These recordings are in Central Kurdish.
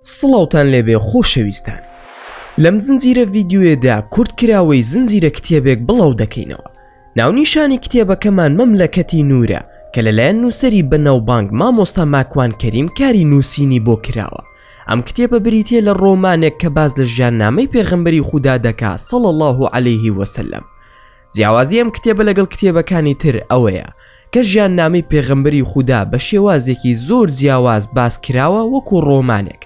سڵاوتان لێبێ خۆشەویستان. لەم زنجیرە ڤیدیۆیەدا کورتکراوەی زنجیرە کتێبێک بڵاو دەکەینەوە. ناونیشانی کتێبەکەمان مەملەکەتی نورە کە لەلایەن نووسەری بەناوبانگ مامۆستا ماکوان کەریم کاری نووسینی بۆ کراوە. ئەم کتێبە بریتیە لە ڕۆمانێک کە باز لە ژیاننامەی پێغەمبەری خودا دەکات صلی الله علیه وسلم. جیاوازی ئەم کتێبە لەگەڵ کتێبەکانی تر ئەوەیە کە ژیاننامەی پێغەمبەری خودا بە شێوازێکی زۆر جیاواز باس کراوە وەکو ڕۆمانێک.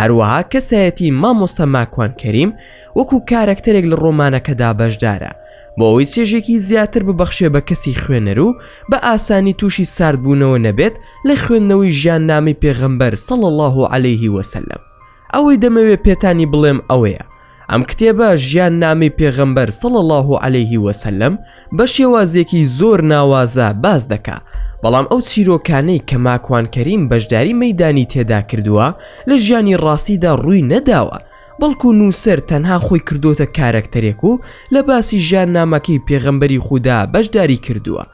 هەروەها کەسایەتی مامۆستا ماکوان کەریم وەکو کارەکتەرێک لە ڕۆمانەکەدا بەشدارە بۆ ئەوەی چێژێکی زیاتر ببەخشێ بە کەسی خوێنەر و بە ئاسانی تووشی ساردبوونەوە نەبێت لە خوێندنەوەی ژیاننامەی پێغەمبەر صلی الله علیه وسلم. ئەوەی دەمەوێت پێتانی بڵێم ئەوەیە ئەم کتێبە ژیاننامەی پێغەمبەر صلی الله علیه وسلم بە شێوازێکی زۆر ناوازە باز دەکات، بەڵام ئەو چیرۆکانەی کە ماکوان کەریم بەشداری مەیدانی تێدا کردووە لە ژیانی ڕاستیدا ڕووی نەداوە، بەڵکو نووسەر تەنها خۆی کردوتە کارەکتەرێک و لە باسی ژیاننامەکەی پێغەمبەری خودا بەشداری کردووە.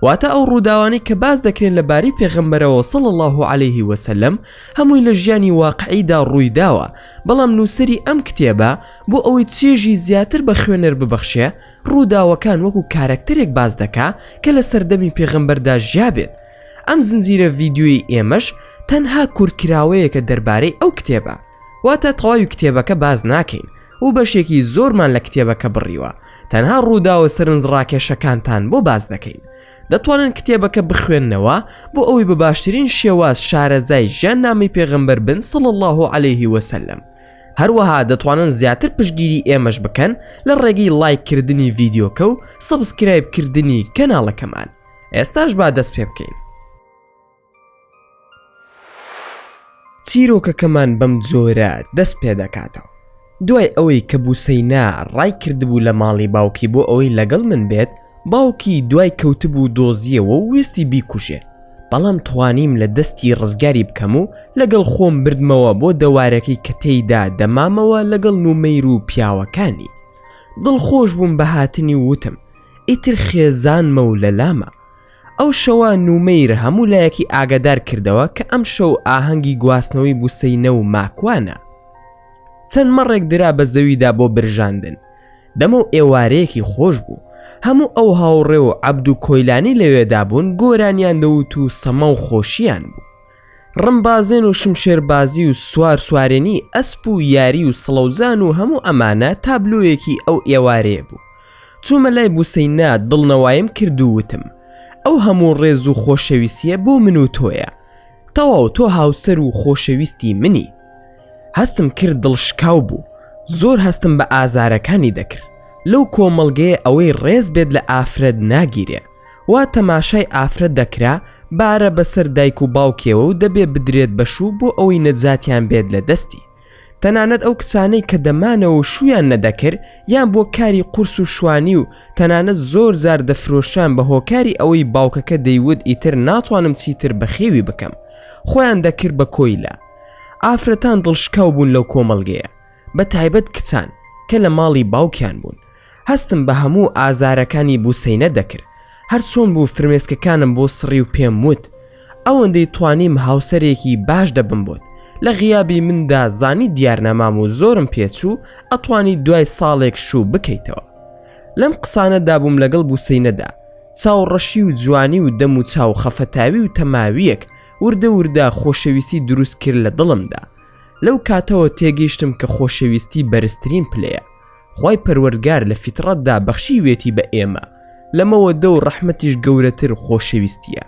واتە ئەو ڕووداوانی کە باز دەکرێن لەبارەی پێغەمبەرەوە صلی الله علیه وسلم هەمووی لە ژیانی واقعیدا ڕووی داوە، بەڵام نووسەری ئەم کتێبە بۆ ئەوەی چێژی زیاتر بە خوێنەر ببەخشێ ڕووداوەکان وەکو کارەکتەرێک باز دەکا کە لە سەردەمی پێغەمبەردا ژیابێت. ئەم زنجیرە ڤیدیۆی ئێمەش تەنها کورتکراوەیەکە دەربارەی ئەو کتێبە، واتە تەواوی کتێبەکە باز ناکەین و بەشێکی زۆرمان لە کتێبەکە بڕیوە، تەنها ڕووداوە سەرنجڕاکێشەکانتان بۆ باز دەکەین. دەتوانن کتێبەکە بخوێننەوە بۆ ئەوەی بە باشترین شێواز شارەزای ژیاننامەی پێغەمبەر بن صلی الله علیه وسلم. هەروەها دەتوانن زیاتر پشتگیری ئێمەش بکەن لە ڕێگەی لایککردنی ڤیدیۆکە و سەبسکرایبکردنی کەناڵەکەمان. ئێستاش با دەست پێ بکەین. چیرۆکەکەمان بەم جۆرە دەست پێ دەکاتەوە. دوای ئەوەی کە بوسەینا ڕای کردبوو لە ماڵی باوکی بۆ ئەوەی لەگەڵ من بێت، باوکی دوای کەوتبوو دۆزیەوە و وێستی بیکوژێ، بەڵام توانیم لە دەستی ڕزگاری بکەم و لەگەڵ خۆم بردمەوە بۆ دەوارەکەی کە تێیدا دەمامەوە لەگەڵ نومەیر و پیاوەکانی. دڵخۆش بووم بە هاتنی وتم ئیتر خێزانمە و لەلامە. ئەو شەوە نومەیر هەموو لایەکی ئاگادار کردەوە کە ئەم شەو ئاهەنگی گواستنەوەی بوسەینە و ماکوانە. چەند مەڕێک درا بە زەویدا بۆ برژاندن. دەمە و ئێوارەیەکی خۆش بوو. هەموو ئەو هاوڕێ و عەبد و کۆیلانی لەوێدا بوون، گۆرانیان دەوت و سەمە و خۆشییان بوو. ڕمبازێن و شمشێربازی و سوارێنی ئەسپ و یاری و سڵەوزان و هەموو ئەمانە تابلۆیەکی ئەو ئێوارەیە بوو. چوومە لای بوسەینا دڵنەوایم کرد و وتم ئەو هەموو ڕێز و خۆشەویستیە بۆ من و تۆیە. تەواو تۆ هاوسەر و خۆشەویستی منی. هەستم کرد دڵشکاو بوو، زۆر هەستم بە ئازارەکانی دەکرد. لەو کۆمەڵگەیە ئەوەی ڕێز بێت لە ئافرەت ناگیرێ، وا تەماشای ئافرەت دەکرا بارە بەسەر دایک و باوکێەوە و دەبێ بدرێت بەشوو بۆ ئەوەی نەجاتیان بێت لە دەستی. تەنانەت ئەو کچانەی کە دەمانەوە شویان نەدەکرد یان بۆ کاری قورس و شوانی و تەنانەت زۆر زار دەفرۆشان بە هۆکاری ئەوەی باوکەکە دەیوت ئیتر ناتوانم چیتر بەخێوی بکەم، خۆیان دەکرد بە کۆیلە. ئافرەتان دڵشکاو بوون لەو کۆمەڵگەیە، بە تایبەت کچان کە لە ماڵی باوکیان بوون. هەستم بە هەموو ئازارەکانی بوسەینە دەکرد. هەر چۆن بوو فرمێسکەکانم بۆ سڕی و پێم وت ئەوەندەی توانیم هاوسەرێکی باش دەبم بۆت. لە غیابی مندا زانی دیارنەمام و زۆرم پێچوو ئەتوانی دوای ساڵێک شوو بکەیتەوە. لەم قسانەدا بووم لەگەڵ بوسەینەدا، چاوڕەشی و جوانی و دەم و چاو خەفەتاوی و تەماویەک وردە وردە خۆشەویستی دروست کرد لە دڵمدا. لەو کاتەوە تێگەیشتم کە خۆشەویستی بەرزترین پلەیە. خوای پەروەردگار لە فیترەتدا بەخشیوێتی بە ئێمە، لە مەوەدە و ڕەحمەتیش گەورەتر خۆشەویستیە.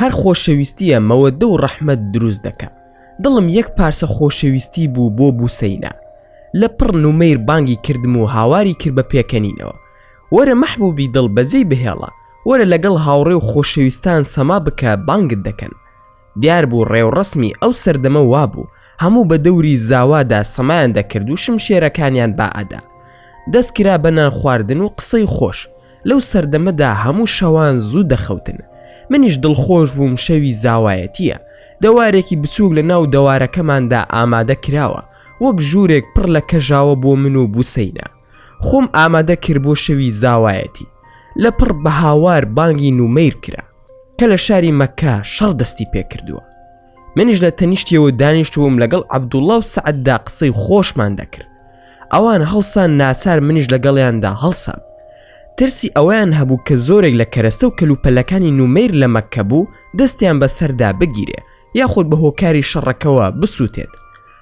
هەر خۆشەویستیە مەوەدە و ڕەحمەت دروست دەکات. دڵم یەک پارچە خۆشەویستی بوو بۆ بوسەینا. لە پڕ نومەیر بانگی کردم و هاواری کرد بە پێکەنینەوە. وەرە مەحبوبی دڵ بەزەی بهێڵە، وەرە لەگەڵ هاوڕێ و خۆشەویستان سەما بکە بانگت دەکەن. دیار بوو ڕێوڕسمی ئەو سەردەمە وابوو، هەموو بە دەوری زاوادا سەمایان دەکرد و شمشێرەکانیان باعەدا. دەستکرا بە نان خواردن و قسەی خۆش. لەو سەردەمەدا هەموو شەوان زوو دەخەوتن. منیش دڵخۆش بووم شەوی زاوایەتیە. دەوارێکی بچووک لە ناو دەوارەکەماندا ئامادە کراوە، وەک ژوورێک پڕ لە کەژاوە بۆ من و بوسەینا. خۆم ئامادە کرد بۆ شەوی زاوایەتی. لە پڕ بە هاوار بانگی نومەیر کرا کە لە شاری مەککە شەڕ دەستی پێ کردووە. منیش لە تەنیشتیەوە دانیشتووم لەگەڵ عەبدوڵڵا و سەعەددا قسەی خۆشمان دەکرد. ئەوان هەڵسان ناچار منیش لەگەڵیاندا هەڵسام. ترسی ئەویان هەبوو کە زۆرێک لە کەرەستە و کەلوپەلەکانی نومەیر لە مەککە بوو دەستیان بەسەردا بگیرێ یاخود بە هۆکاری شەڕەکەوە بسووتێت.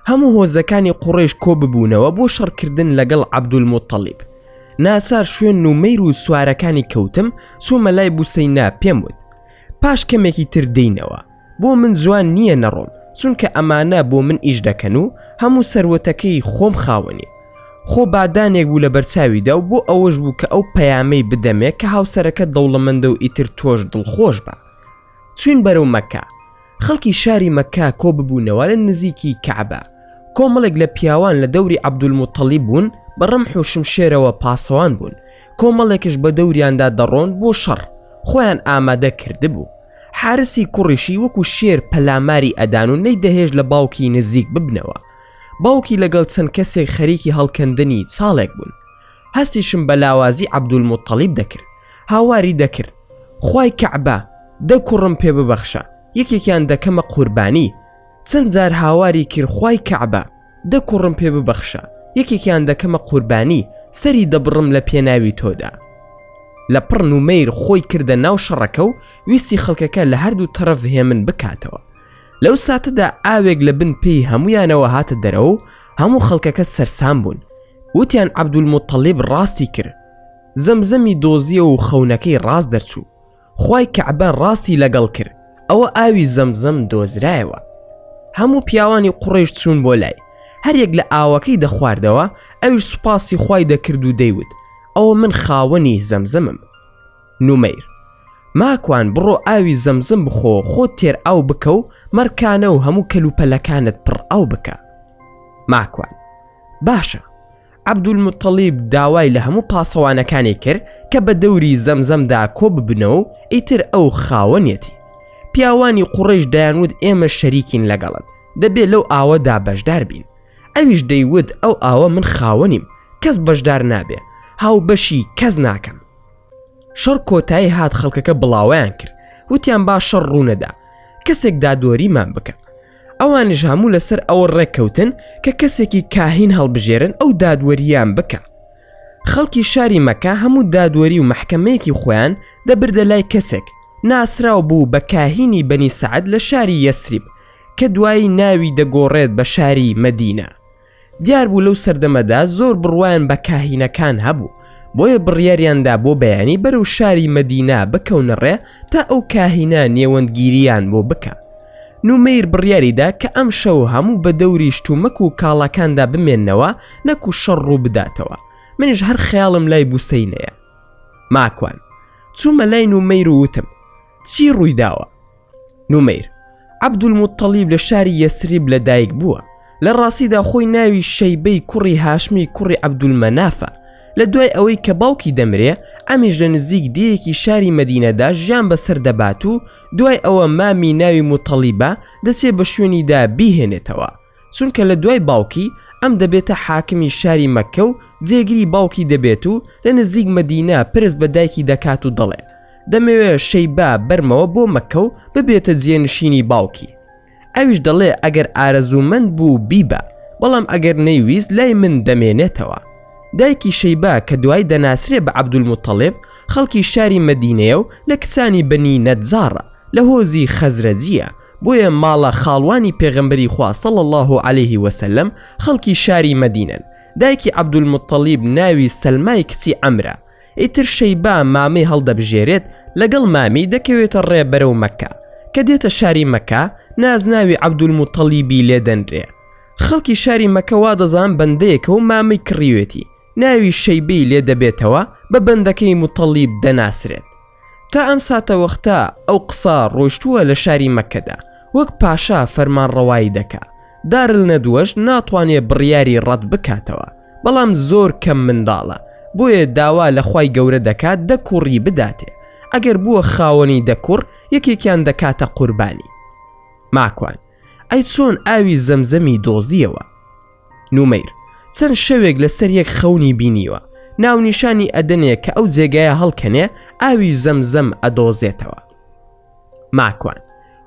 هەموو هۆزەکانی قوڕێش کۆ ببوونەوە بۆ شەڕکردن لەگەڵ عەبدولموتەڵیب. ناچار شوێن نومەیر و سوارەکانی کەوتم چوومە لای بوسەینا پێم وت پاش کەمێکی تر دێینەوە بۆ من جوان نییە نەڕۆم چونکە ئەمانە بۆ من ئیش دەکەن و هەموو سەروەتەکەی خۆم خاوەنی. خۆ بادانێک بوو لە بەرچاویدا و بۆ ئەوەش بوو کە ئەو پەیامەی بدەمێ کە هاوسەرەکە دەوڵەمەندە و ئیتر تۆش دڵخۆش بە. چوین بەرەو مەککە. خەڵکی شاری مەککە کۆ ببوونەوە لە نزیکی کەعبە. کۆمەڵێک لە پیاوان لە دەوری عەبدولموتەڵیب بوون بە ڕەمح و شمشێرەوە پاسەوان بوون. کۆمەڵێکش بە دەوریاندا دەڕۆن بۆ شەڕ خۆیان ئامادە کردبوو. حارسی کوڕیشی وەکو شێر پەلاماری ئەدان و نەیدەهێش لە باوکی نزیک ببنەوە. باوکی لەگەڵ چەند کەسێک خەریکی هەڵکەندنی چاڵێک بوون. هەستیشم بە لاوازی عەبدولموتەڵیب دەکرد. هاواری دەکرد خوای کەعبە دە کوڕم پێ ببەخشە یەکێکیان دەکەمە قوربانی. چەند جار هاواری کرد خوای کەعبە دە کوڕم پێ ببەخشە یەکێکیان دەکەمە قوربانی سەری دەبڕم لە پێناوی تۆدا. لە پڕ نومەیر خۆی کردە ناو شەڕەکە و ویستی خەڵکەکە لە هەردوو تەرەف هێمن بکاتەوە. لەو ساتەدا ئاوێک لە بن پێی هەمویانەوە هاتە دەرەوە و هەموو خەڵکەکە سەرسام بوون. وتیان عەبدولموتەڵیب ڕاستی کرد. زەمزەمی دۆزیە و خەونەکەی ڕاست دەرچوو. خوای کەعبە ڕاستی لەگەڵ کرد. ئەوە ئاوی زەمزەم دۆزرایەوە. هەموو پیاوانی قوڕیش چوون بۆ لای. هەرێک لە ئاوەکەی دەخواردەوە ئەویش سوپاسی خوای دەکرد و دەیوت ئەوە من خاوەنی زەمزەمم. نومەیر ماکوان بڕۆ ئاوی زەمزەم بخۆ خۆت تێر ئاو بکە و مەرکانە و هەموو کەلوپەلەکانت پڕ ئاو بکە. ماکوان باشە. عەبدولموتەڵیب داوای لە هەموو پاسەوانەکانی کرد کە بە دەوری زەمزەمدا کۆ ببنەوە و ئیتر ئەو خاوەنیەتی. پیاوانی قوڕیش دەیانوت ئێمە شەریکین لەگەڵت دەبێت لەو ئاوەدا بەشدار بین. ئەویش دەیوت ئەو ئاوە من خاوەنیم کەس بەشدار نابێ هاو بەشی کەس ناکەم. شەڕ کۆتایی هات خەڵکەکە بڵاویان کرد وتیان با شەڕ ڕوونەدا کەسێک دادوەریمان بکە. ئەوانش هەموو لەسەر ئەوە ڕێککەوتن کە کەسێکی کاهین هەڵبژێرن ئەو دادوەریان بکە. خەڵکی شاری مەکە هەموو دادوەری و مەحکەمەیەکی خۆیان دەبردە لای کەسێک ناسراو بوو بە کاهینی بەنی سەعەد لە شاری یەسریب کە دوایی ناوی دەگۆڕێت بە شاری مەدینە. دیار بوو لەو سەردەمەدا زۆر بڕوایان بە کاهینەکان هەبوو بۆیە بڕیاریاندا بۆ بەیانی بەرەو شاری مەدینە بکەونەڕێ تا ئەو کاهینە نێوەندگیریان بۆ بکە. نومەیر بڕیاریدا کە ئەم شەو هەموو بە دەوری شتومەک و کاڵەکاندا بمێننەوە نەکو شەڕ ڕوو بداتەوە. منیش هەر خەیاڵم لای بوسەینەیە. ماکوان چوومە لای نومەیر و وتم چی ڕووی داوە؟ نومەیر عەبدولموتەڵیب لە شاری یەسریب لەدایک بووە. لە ڕاستیدا خۆی ناوی شەیبەی کوڕی هاشمی کوڕی عەبدولمەنافە. لە دوای ئەوەی کە باوکی دەمرێ ئەمیش لە نزیک دیەکی شاری مەدینەدا ژیان بەسەر دەبات و دوای ئەوە مامی ناوی موتەڵیبە دەچێ بە شوێنیدا بیهێنێتەوە چونکە لە دوای باوکی ئەم دەبێتە حاکمی شاری مەککە و جێگیری باوکی دەبێت و لە نزیک مەدینە پرس بە دایکی دەکات و دەڵێ دەمەوێت شەیبە بەرمەوە بۆ مەککە و ببێتە جێنشینی باوکی. ئەویش دەڵێ ئەگەر ئارەزوومەند بوو بیبە بەڵام ئەگەر نەیویست لای من دەمێنێتەوە. دایکی شەیبە کە دوای دەناسرێ بە عەبدولموتەڵیب خەڵکی شاری مەدینەیە و لە کچانی بەنی نەجارە لە هۆزی خەزرەجیە بۆیە ماڵە خاڵوانی پێغەمبەری خوا صلی الله علیه وسلم خەڵکی شاری مەدینەن. دایکی عەبدولموتەڵیب ناوی سەلمای کچی عەمرە. ئیتر شەیبە مامی هەڵدەبژێرێت لەگەڵ مامی دەکەوێتە ڕێ بەرەو مەککە کە دێتە شاری مەککە نازناوی عەبدولموتەڵیبی لێدەنرێ. خەڵکی شاری مەککە وا دەزان بەندەیەکە و مامی کڕیوێتی ناوی شەیبەی لێ دەبێتەوە بە بەندەکەی موتەڵیب دەناسرێت. تا ئەم ساتە وەختە ئەو قسە ڕۆیشتووە لە شاری مەککەدا وەک پاشا فەرمانڕەوایی دەکا. دارل نەدوەش ناتوانێت بڕیاری ڕەت بکاتەوە بەڵام زۆر کەم منداڵە بۆیە داوا لە خوای گەورە دەکات دەکوڕی بداتێ. ئەگەر بووە خاوەنی دەکوڕ یەکێکیان دەکاتە قوربانی. ماکوان ئەی چۆن ئاوی زەمزەمی دۆزیەوە؟ نومەیر چەند شەوێک لەسەر یەک خەونی بینیوە ناونیشانی ئەدەنێ کە ئەو جێگایە هەڵکەنێ ئاوی زەمزەم ئەدۆزێتەوە. ماکوان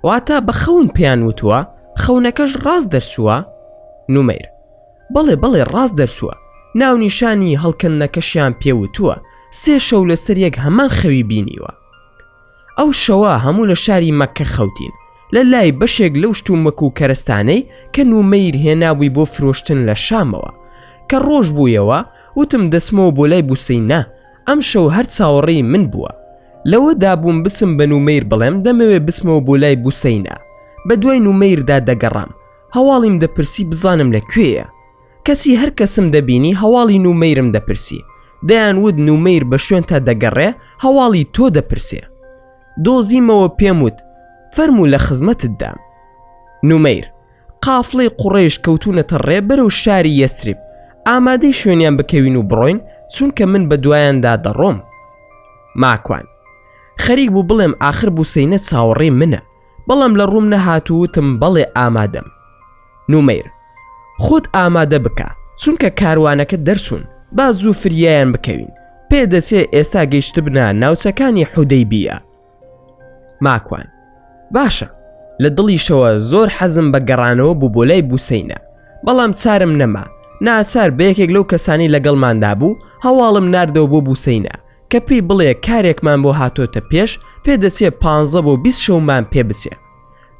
واتە بە خەون پێیان وتووە خەونەکەش ڕاست دەرچووە؟ نومەیر: بەڵێ ڕاست دەرچووە. ناو نیشانی هەڵکردنەکەشیان پێوتووە. 3 شەو لەسەر یەک هەمان خەوی بینیوە. ئەو شەوە هەموو لە شاری مەککە خەوتین لە لای بەشێک لەو شتومەک و کەرستانەی کە نومەیر هێنابووی بۆ فرۆشتن لە شامەوە. کە ڕۆژ بوویەوە وتم دەسمەوە بۆ لای بوسەینە. ئەم شەو هەر چاوەڕێی من بووە. لەوە دابووم بچم بە نومەیر بڵێم دەمەوێت بسمەوە بۆ لای بوسەینە. بە دوای نومەیردا دەگەڕام. هەواڵیم دەپرسی بزانم لەکوێیە. کەسی هەر کەسم دەبینی هەواڵی نومەیرم دەپرسی. دەیانوت نومەیر بە شوێن تا دەگەڕێ هەواڵی تۆ دەپرسێ. دۆزیمەوە پێم وت فەرموو لە خزمەتت دام. نومەیر: قافڵەی قوڕێش کەوتونەتە ڕێ بەرەو شاری یەسریب. ئامادەی شوێنیان بکەوین و بڕۆین چونکە من بە دوایاندا دەڕۆم. ماکوان: خەریک بوو بڵێم ئاخر بوسەینە چاوەڕێ منە، بەڵام لە ڕووم نەهاتووتم بەڵێ ئامادەم. نومەیر: خۆت ئامادە بکە چونکە کاروانەکە دەرسون، با زوو فریایان بکەوین. پێدەچێ ئێستا گەیشت بنە ناوچەکانی حودەیبیە. ماکوان: باشە. لە دڵیشەوە زۆر حەزم بە گەڕانەوە بوو بۆ لای بوسەینە، بەڵام چارم نەما. ناچار بە یەکێک لەو کەسانی لەگەڵماندا بوو هەواڵم ناردەوە بۆ بوسەینە کە پێی بڵێ کارێکمان بۆ هاتۆتە پێش پێدەچێ 15 بۆ 20 شەومان پێ بچێ.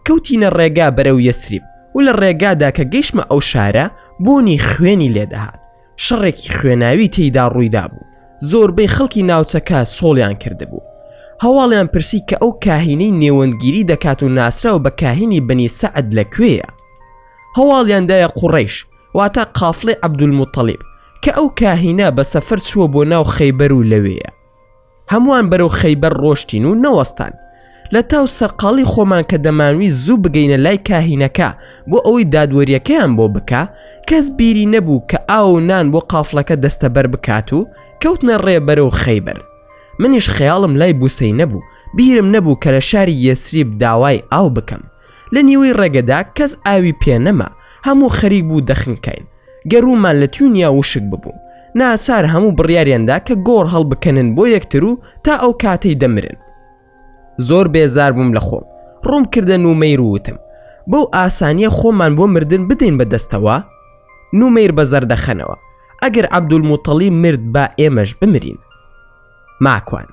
کەوتینە ڕێگا بەرەو یەسریب و لە ڕێگادا کە گەیشتمە ئەو شارە بۆنی خوێنی لێدەهات. شەڕێکی خوێناوی تێیدا ڕوویدا بوو. زۆربەی خەڵکی ناوچەکە سۆڵیان کردبوو. هەواڵیان پرسی کە ئەو کاهینەی نێوەندگیری دەکات و ناسراوە بە کاهینی بەنی سەعد لەکوێیە. هەواڵیاندایە قوڕەیش واتە قافڵەی عەبدولموتەڵیب کە ئەو کاهینە بە سەفەر چووە بۆ ناو خەیبەر و لەوەیە. هەمووان بەرەو خەیبەر ڕۆشتین و نەوەستان. لە تاو سەرقاڵی خۆمان کە دەمانوی زوو بگەینە لای کاهینەکە بۆ ئەوەی دادوەریەکەیان بۆ بکە، کەس بیری نەبوو کە ئاو و نان بۆ قافڵەکە دەستەبەر بکات و کەوتنە ڕێ بەرەو خەیبەر. منیش خەیاڵم لای بوسەینە بوو. بیرم نەبوو کە لە شاری یەسریب داوای ئاو بکەم. لە نیوەی ڕێگەدا کەس ئاوی پێ نەما. هەموو خەریک بوو دەخنکەین. گەرومان لە تونیا وشک ببوو. ناسار هەموو بڕیاریاندا کە گۆڕ هەڵبکەنن بۆ یەکتر و تا ئەو کاتەی دەمرن. زۆر بێزار بووم لە خۆم. ڕووم کردە نومەیر و وتم بەو ئاسانیە خۆمان بۆ مردن بدەین بەدەستەوە؟ نومەیر بە زەردەخەنەوە: ئەگەر عەبدولموتەڵیب مرد با ئێمەش بمرین. ماکوان: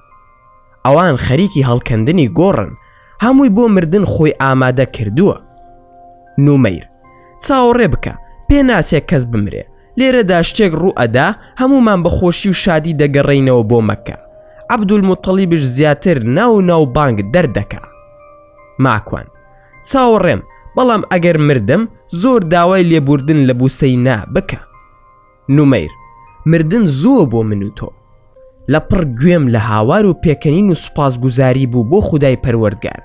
ئەوان خەریکی هەڵکەندنی گۆڕن، هەمووی بۆ مردن خۆی ئامادە کردووە. نومەیر: چاوەڕێ بکە، پێ ناسێ کەس بمرێ. لێرەدا شتێک ڕوو ئەدا هەمومان بە خۆشی و شادی دەگەڕێینەوە بۆ مەککە. عەبدولموتەڵیبش زیاتر ناو بانگ دەردەکا. ماکوان: چاوەڕێم، بەڵام ئەگەر مردم زۆر داوای لێبوردن لە بوسەینە بکە. نومەیر: مردن زووە بۆ من و تۆ. لە پڕ گوێم لە هاوار و پێکەنین و سوپاسگوزاری بوو بۆ خودای پەروەردگار.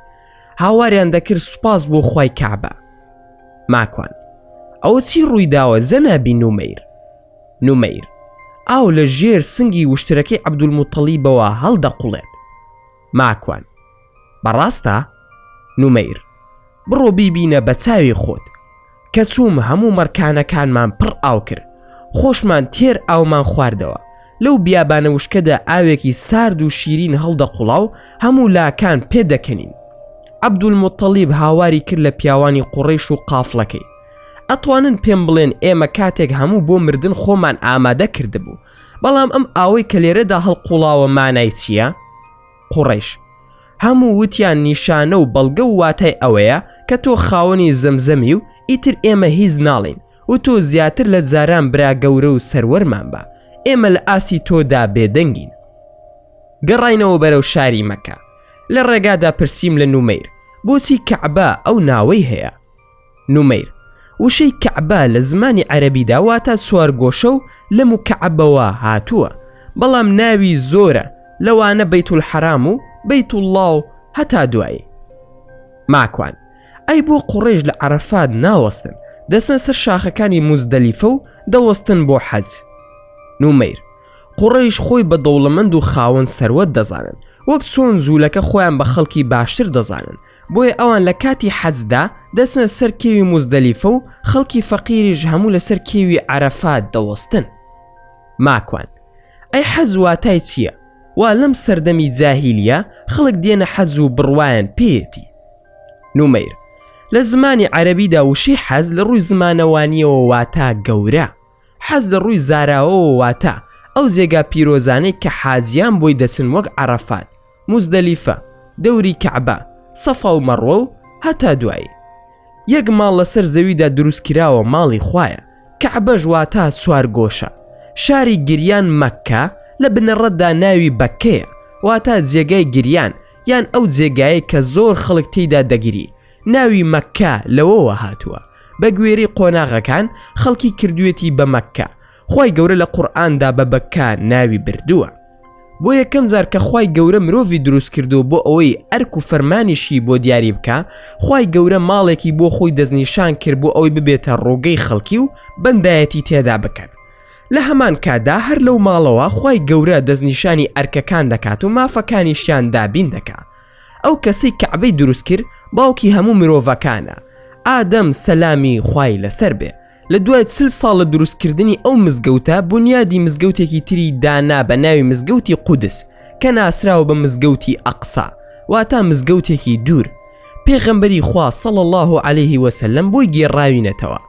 هاواریان دەکرد سوپاس بۆ خوای کەعبە. ماکوان: ئەوە چی ڕووی داوە جەنابی نومەیر؟ نومەیر: ئاو لە ژێر سنگی وشترەکەی عەبدولموتەڵیبەوە هەڵدەقوڵێت. ماکوان: بەڕاستە؟ نومەیر: بڕۆ بیبینە بە چاوی خۆت. کە چووم هەموو مەرکانەکانمان پڕ ئاو کرد. خۆشمان تێر ئاومان خواردەوە. لەو بیابانە وشکەدا ئاوێکی سارد و شیرین هەڵدەقوڵاو هەموو لاکان پێدەکەنین. عەبدولموتەڵیب هاواری کرد لە پیاوانی قوڕەیش و قافڵەکەی: ئەتوانن پێم بڵێن ئێمە کاتێک هەموو بۆ مردن خۆمان ئامادە کردبوو، بەڵام ئەم ئاوەی کە لێرەدا هەڵقوڵاوە مانای چییە؟ قوڕەیش: هەموو وتیان نیشانە و بەڵگە و واتای ئەوەیە کە تۆ خاوەنی زەمزەمی و ئیتر ئێمە هیچ ناڵین و تۆ زیاتر لە جاران برا گەورە و سەروەرمان بە. ئێمە لە ئاسی تۆدا بێدەنگین. گەڕاینەوە بەرەو شاری مەککە. لە ڕێگادا پرسییم لە نومەیر بۆچی کەعبە ئەو ناوەی هەیە؟ نومەیر: وشەی کەعبە لە زمانی عەرەبیدا واتە سوارگۆشە و لە مکەعبەوە هاتووە، بەڵام ناوی زۆرە، لەوانە بەیتولحەرام و بەیتوڵڵا و هەتا دوایی. ماکوان: ئەی بۆ قوڕێش لە عەرەفات ناوەستن، دەچنە سەر شاخەکانی موزدەلیفە و دەوەستن بۆ حەج. نومەیر: قوڕەیش خۆی بە دەوڵەمەند و خاوەن سەروەت دەزانن، وەک چۆن جوولەکە خۆیان بە خەڵکی باشتر دەزانن، بۆیە ئەوان لە کاتی حەجدا دەچنە سەر کێوی موزدەلیفە و خەڵکی فەقیریش هەموو لەسەر کێوی عەرەفات دەوەستن. ماکوان: ئەی حەج واتای چییە؟ وا لەم سەردەمی جاهیلیە خەڵک دێنە حەج و بڕوایان پێیەتی. نومەیر: لە زمانی عەرەبیدا وشەی حەز لە ڕووی زمانەوانیەوە واتە گەورە، حەز لە ڕووی زاراوەوە واتە ئەو جێگا پیرۆزانەی کە حاجیان بۆی دەچن وەک عەرەفات، موزدەلیفە، دەوری کەعبە، سەفا و مەڕوە و هەتا دوایی. یەک ماڵ لەسەر زەویدا دروستکراوە ماڵی خوایە، کەعبەش واتە چوار گۆشە. شاری گریان مەککە لە بنەڕەتدا ناوی بەکەیە، واتە جێگای گریان یان ئەو جێگایە کە زۆر خەڵک تێیدا دەگیری. ناوی مەککە لەوەوە هاتووە، بە گوێرەی قۆناغەکان خەڵکی کردوێتی بە مەککە. خوای گەورە لە قورئاندا بە بەککە ناوی بردووە. بۆ یەکەم جار کە خوای گەورە مرۆڤی دروست کردو بۆ ئەوەی ئەرک و فەرمانیشی بۆ دیاری بکە، خوای گەورە ماڵێکی بۆ خۆی دەستنیشان کرد بۆ ئەوەی ببێتە ڕۆگەی خەڵکی و بەندایەتی تێدا بکەن. لە هەمان کادا هەر لەو ماڵەوە خوای گەورە دەستنیشانی ئەرکەکان دەکات و مافەکانیشیان دابین دەکات. ئەو کەسەی کەعبەی دروست کرد باوکی هەموو مرۆڤەکانە، ئادەم سەلامی خوای لەسەر بێ. لە دوای 40 ساڵ لە دروستکردنی ئەو مزگەوتە بنیادی مزگەوتێکی تری دانا بە ناوی مزگەوتی قودس کە ناسراوە بە مزگەوتی ئەقسا، واتە مزگەوتێکی دوور. پێغەمبەری خوا صلی الله علیه وسلم بۆی گێڕاوینەتەوە.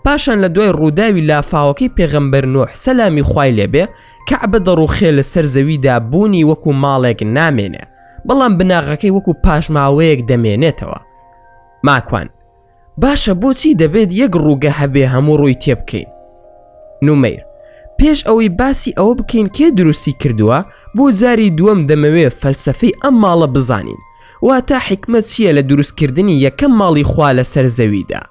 پاشان لە دوای ڕووداوی لافاوەکەی پێغەمبەر نوح سەلامی خوای لێبێ، کەعبە دەڕوخێ لەسەر زەویدا بوونی وەکو ماڵێک نامێنێ، بەڵام بناغەکەی وەکو پاشماوەیەک دەمێنێتەوە. ماکوان، باشە بۆچی دەبێت یەک ڕووگە هەبێ هەموو ڕووی تێ بکەین؟ نومەیر، پێش ئەوەی باسی ئەوە بکەین کێ دروستی کردووە، بۆ جاری دووەم دەمەوێت فەلسەفەی ئەم ماڵە بزانین، واتە حکمت چییە لە دروستکردنی یەکەم ماڵی خوا لەسەر زەویدا.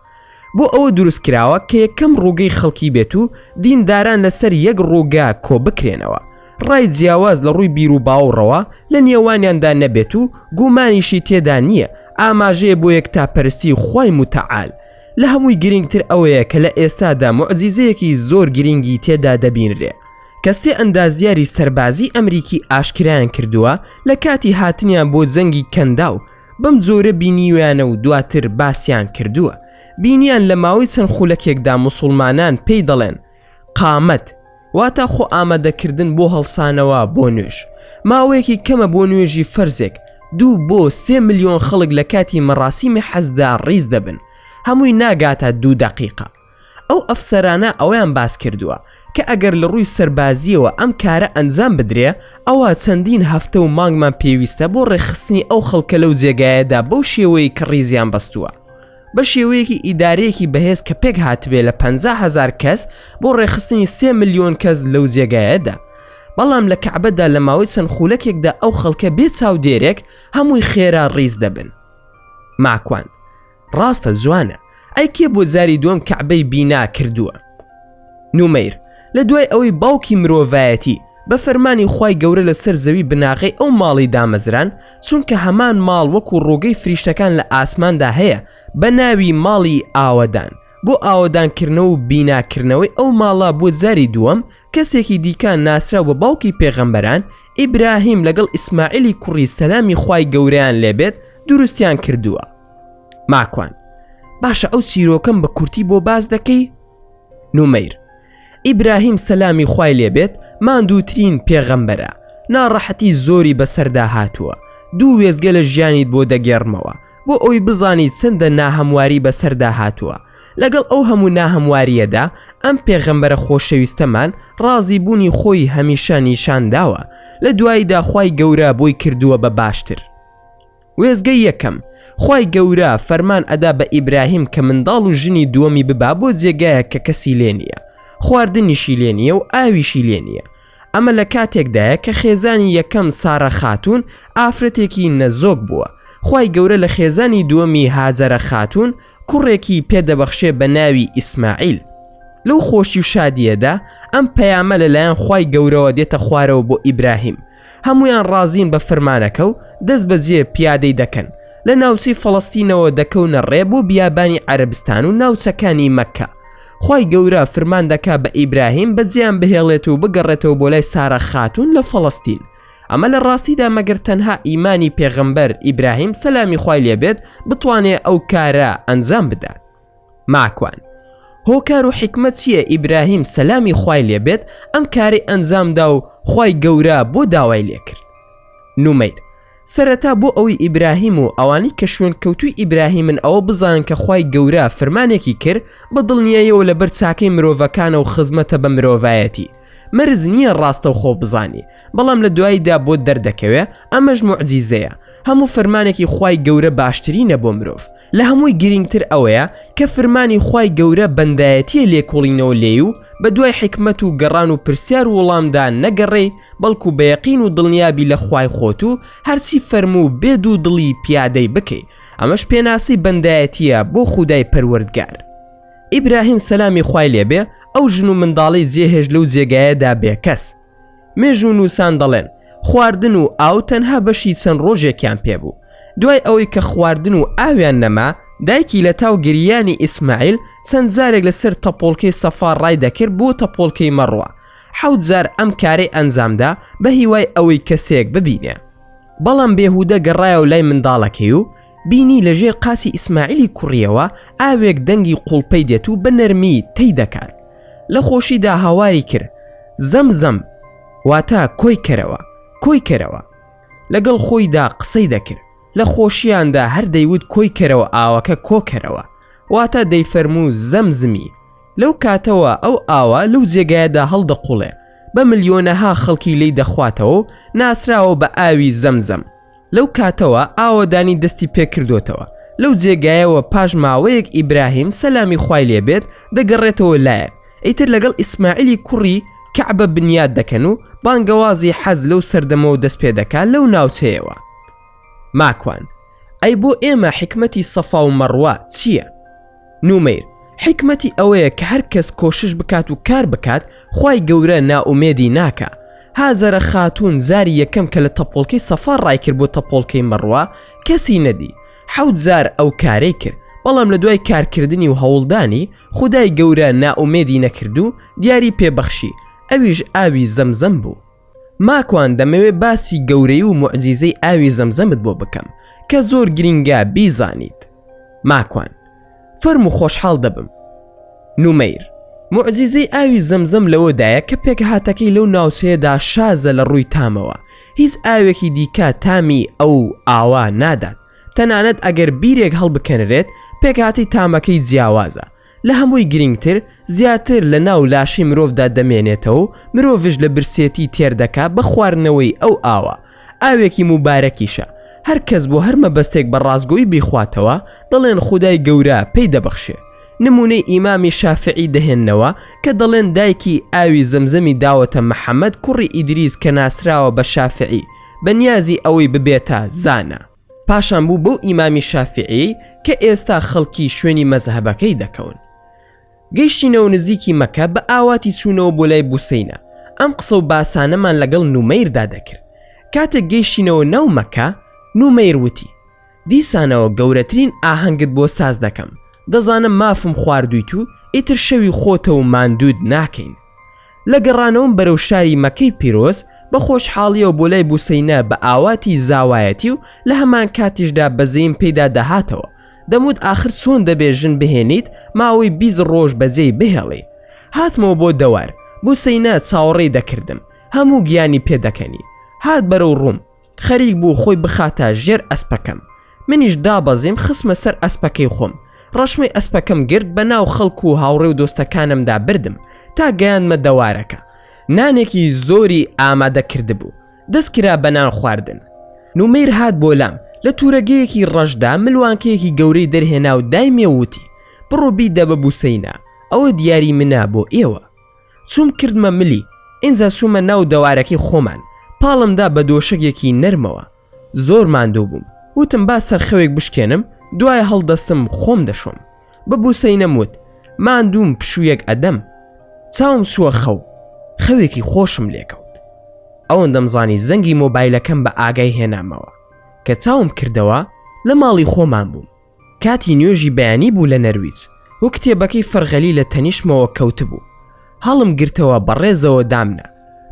بۆ ئەوە دروستکراوە کە یەکەم ڕووگەی خەڵکی بێت و دینداران لەسەر یەک ڕووگە کۆ بکرێنەوە، ڕای جیاواز لە ڕووی بیر و باوەڕەوە لە نێوانیاندا نەبێت و گومانیشی تێدا نییە، ئاماژەیە بۆ یەکتاپەرستی خوای متعال. لە هەمووی گرنگتر ئەوەیە کە لە ئێستادا موعجیزەیەکی زۆر گرنگی تێدا دەبینرێ کە سێ ئەندازیاری سەربازی ئەمریکی ئاشکرایان کردووە لە کاتی هاتنیان بۆ جەنگی کەندا و بەم جۆرە بینیویانە و دواتر باسییان کردووە. بینیان لە ماوەی چەند خولەکێکدا موسڵمانان پێی دەڵێن قامەت، واتە خۆ ئامادەکردن بۆ هەڵسانەوە بۆ نوێژ. ماوەیەکی کەمە بۆ نوێژی فەرزێک 2 بۆ 3 ملیۆن خەڵک لە کاتی مەراسیمی حەزدا ڕیز دەبن، هەمووی ناگاتە 2 دقیقە. ئەو ئەفسەرانە ئەویان باس کردووە کە ئەگەر لە ڕووی سەربازیەوە ئەم کارە ئەنجام بدرێ، ئەوە چەندین هەفتە و مانگمان پێویستە بۆ ڕێخستنی ئەو خەڵکە لەو جێگایەدا بەو شێوەیە کە ڕیزیان بەستووە، بە شێوەیەکی ئیدارەیەکی بەهێز کە پێک هاتبێ لە 50,000 کەس بۆ ڕێخستنی 3 ملیۆن کەس لەو جێگایەدا. بەڵام لە کەعبەدا لە ماوەی چەند خولەکێکدا ئەو خەڵکە بێ چاودێرێک هەمووی خێرا ڕیز دەبن. ماکوان، ڕاستە جوانە، ئەی کێ بۆ زاری دووەم کەعبەی بینا کردووە؟ نومەیر، لە دوای ئەوەی باوکی مرۆڤایەتی بە فەرمانی خوای گەورە لەسەر زەوی بناغی ئەو ماڵی دامەزران، چونکە هەمان ماڵ وەکو ڕۆگەی فریشتەکان لە ئاسماندا هەیە بە ناوی ماڵی ئاوەدان. بۆ ئاوەدانکردنەوە و بیناکردنەوەی ئەو ماڵە بۆ جاری دووەم کەسێکی دیکان ناسرا بە باوکی پێغەمبەران ئیبراهیم لەگەڵ ئیسماعیلی کوڕی سەلامی خوای گەورەیان لێبێت دروستیان کردووە. ماکوان، باشە ئەو چیرۆکەم بە کورتی بۆ باز دەکەی؟ نومەیر، ئیبراهیم سەلامی خوای لێبێت ماندووترین پێغەمبەرە، ناڕەحەتی زۆری بەسەردا هاتووە. 2 وێزگە لە ژیانیت بۆ دەگێڕمەوە بۆ ئەوی بزانیت چەندە ناهەمواری بەسەردا هاتووە. لەگەڵ ئەو هەموو ناهەمواریەدا ئەم پێغەمبەرە خۆشەویستەمان ڕازی بوونی خۆی هەمیشە نیشانداوە، لە دواییدا خوای گەورە بۆی کردووە بە باشتر. وێزگەی یەکەم، خوای گەورە فەرمان ئەدا بە ئیبراهیم کە منداڵ و ژنی دووەمی ببا بۆ جێگایە کە کەسی لێ نییە، خواردنیشی لێ نییە و ئاویشی لێ نییە. ئەمە لە کاتێکدایە کە خێزانی یەکەم سارە خاتون ئافرەتێکی نەزۆک بووە. خوای گەورە لە خێزانی دووەمی هاجەرە خاتون کوڕێکی پێدەبەخشێ بە ناوی ئیسماعیل. لەو خۆشی و شادیەدا ئەم پەیامە لەلایەن خوای گەورەوە دێتە خوارەوە بۆ ئیبراهیم. هەمویان ڕازین بە فەرمانەکە و دەست بەجێ پیادەی دەکەن، لە ناوچەی فەڵەستینەوە دەکەونە ڕێ بۆ بیابانی عەرەبستان و ناوچەکانی مەککە. خوای گەورە فەرمان دەکا بە ئیبراهیم بەجێیان بهێڵێت و بگەڕێتەوە بۆ لای سارە خاتون لە فەڵەستین. ئەمە لە ڕاستیدا مەگەر تەنها ئیمانی پێغەمبەر ئیبراهیم سەلامی خوای لێبێت بتوانێت ئەو کارە ئەنجام بدات. ماکوان، هۆکار و حکمت چییە ئیبراهیم سەلامی خوای لێبێت ئەم کاری ئەنجامدا و خوای گەورە بۆ داوای لێ کرد؟ نومەیر، سەرەتا بۆ ئەوەی ئیبراهیم و ئەوانی کە شوێن کەوتوی ئیبراهیمن ئەوە بزانن کە خوای گەورە فەرمانێکی کرد بە دڵنیاییەوە لەبەر چاکەی مرۆڤەکانە و خزمەتە بە مرۆڤایەتی. مەرز نییە ڕاستە و خۆ بزانی، بەڵام لە دواییدا بۆ دەردەکەوێ ئەمەش موعجیزەیە. هەموو فەرمانێکی خوای گەورە باشترینە بۆ مرۆڤ. لە هەمووی گرنگتر ئەوەیە کە فەرمانی خوای گەورە بەندایەتیە لێکۆڵینەوە لێی و بە دوای حکمت و گەڕان و پرسیار و وەڵامدا نەگەڕێ، بەڵکو بە یەقین و دڵنیابی لە خوای خۆت و هەرچی فەرموو بێد و دڵی پیادەی بکەی. ئەمەش پێناسی بەندایەتیە بۆ خودای پەروەردگار. ئیبراهیم سەلامی خوای لێبێ ئەو ژن و منداڵی جێهێش لەو جێگایەدا بێکەس. مێژ و نووسان دەڵێن خواردن و ئاو تەنها بەشی چەند ڕۆژێکیان پێبوو. دوای ئەوەی کە خواردن و ئاویان نەما، دایکی لە تاو گریانی ئیسماعیل چەند جارێک لەسەر تەپۆڵکەی سەفا ڕای دەکرد بۆ تەپۆڵکەی مەڕوە. 7 جار ئەم کارەی ئەنجامدا بە هیوای ئەوەی کەسێک ببینێ. بەڵام بێهودە گەڕایە و لای منداڵەکەی و بینی لەژێر قاسی ئیسماعیلی کوڕیەوە ئاوێک دەنگی قوڵپەی دێت و بە نەرمی تێی دەکات. لە خۆشیدا هاواری کرد زەمزەم، واتە کۆی کەرەوە، کۆی کەرەوە. لەگەڵ خۆیدا قسەی دەکرد، لە خۆشییاندا هەر دەیوت کۆی کەرەوە ئاوەکە کۆکەرەوە، واتە دەیفەرموو زەمزمی. لەو کاتەوە ئەو ئاوە لەو جێگایەدا هەڵدەقوڵێ، بە ملیۆنەها خەڵکی لی دەخواتەوە و ناسراوە بە ئاوی زەمزەم. لەو کاتەوە ئاوەدانی دەستی پێکردوتەوە. لەو جێگایەوە پاش ماوەیەک ئیبراهیم سەلامی خوای لێبێت دەگەڕێتەوە لایەن. ئیتر لەگەڵ ئیسماعیلی کوڕی کەعبە بنیاد دەکەن و بانگەوازی حەز لەو سەردەمەوە دەست پێ دەکات لەو ناوچەیەوە. ماکوان، ئەی بۆ ئێمە حکمەتی سەفا و مەڕوا چییە؟ نومەیر، حکمەتی ئەوەیە کە هەر کەس کۆشش بکات و کار بکات، خوای گەورە ناومێدی ناکە. هازەرە خاتون زاری یەکەم کە لە تەپۆڵکەی سەفا ڕای کرد بۆ تەپۆڵکەی مەڕوا کەسی نەدی. 7 جار ئەو کارەی کرد، بەڵام لە دوای کارکردنی و هەوڵدانی خودای گەورە ناومێدی نەکرد و دیاری پێبەخشی، ئەویش ئاوی زەمزەم بوو. ماکوان، دەمەوێت باسی گەورەی و موعجیزەی ئاوی زەمزەمت بۆ بکەم کە زۆر گرنگە بیزانیت. ماکوان، فەرم و خۆشحاڵ دەبم. نومەیر، موعجیزەی ئاوی زەمزەم لەوەدایە کە پێکهاتەکەی لەو ناوچەیەدا شازە لە ڕووی تامەوە. هیچ ئاوێکی دیکە تامی ئەو ئاوا نادات، تەنانەت ئەگەر بیرێک هەڵبکەنرێت پێکهاتی تامەکەی جیاوازە. لە هەمووی گرنگتر زیاتر لە ناو لاشی مرۆڤدا دەمێنێتەوە و مرۆڤش لە برسێتی تێردەکا بە خواردنەوەی ئەو ئاوە. ئاوێکی موبارەکیشە، هەر کەس بۆ هەر مەبەستێک بە ڕازگۆیی بیخواتەوە دەڵێن خودای گەورە پێی دەبەخشێ. نمونەی ئیمامی شافعی دەهێننەوە کە دەڵێن دایکی ئاوی زەمزەمی داوەتە محەممەد کوڕی ئیدریس کە ناسراوە بە شافعی بە نیازی ئەوەی ببێتە زانە. پاشان بوو بۆ ئیمامی شافعی کە ئێستا خەڵکی شوێنی مەزهەبەکەی دەکەون. گەیشتینەوە نزیکی مەکە بە ئاواتی چوونەوە بۆ لای بوسەینە. ئەم قسە و باسانەمان لەگەڵ نومەیردا دەکرد. کاتێک گەیشتینەوە ناو مەکە، نومەیر وتی دیسانەوە گەورەترین ئاهەنگت بۆ ساز دەکەم. دەزانم مافم خواردویت و ئیتر شەوی خۆتە و ماندوود ناکەین. لە گەڕانەوەم بەرەو شاری مەکەی پیرۆز بە خۆشحاڵیەوە بۆ لای بوسەینە بە ئاواتی زاوایەتی و لە هەمان کاتیشدا بەزەیم پێیدا دەهاتەوە. دەموت ئاخر چۆن دەبێژن بهێنیت ماوەی 20 ڕۆژ بەجێی بهێڵێ. هاتمەوە بۆ دەوار، بوسەینە چاوەڕێی دەکردم، هەموو گیانی پێدەکەنی. هات بەرەو ڕووم، خەریک بوو خۆی بخاتە ژێر ئەسپەکەم. منیش دابەزیم خسمە سەر ئەسپەکەی خۆم. ڕەشمەی ئەسپەکەم گرت بە ناو خەڵک و هاوڕێ و دۆستەکانمدا بردم تا گەیاندمە دەوارەکە. نانێکی زۆری ئامادە کرد بوو، دەست کرا بە نان خواردن. نومەیر هات بۆ لام، لە توورەگەیەکی ڕەشدا ملوانکەیەکی گەورەی دەرهێنا و دایمێ وتی بڕۆ بیدە بە بوسەینە، ئەوە دیاری منە بۆ ئێوە. چوم کردمە ملی، ئینجا چوومە ناو دەوارەکەی خۆمان، پاڵمدا بە دۆشەکێکی نەرمەوە. زۆر ماندوو بووم، وتم با سەرخەوێک بشکێنم، دوای هەڵدەستم خۆم دەشۆم. بە بوسەینەم وت ماندووم پشوویەک ئەدەم. چاوم سووە خەو، خەوێکی خۆشم لێکەوت. ئەوەندەم زانی زەنگی مۆبایلەکەم بە ئاگای هێنامەوە. کە چاوم کردەوە لە ماڵی خۆمان بووم. کاتی نوێژی بەیانی بوو لە نەرویج و کتێبەکەی فەرغەلی لە تەنیشمەوە کەوت بوو. هەڵم گرتەوە بەڕێزەوە دامنە،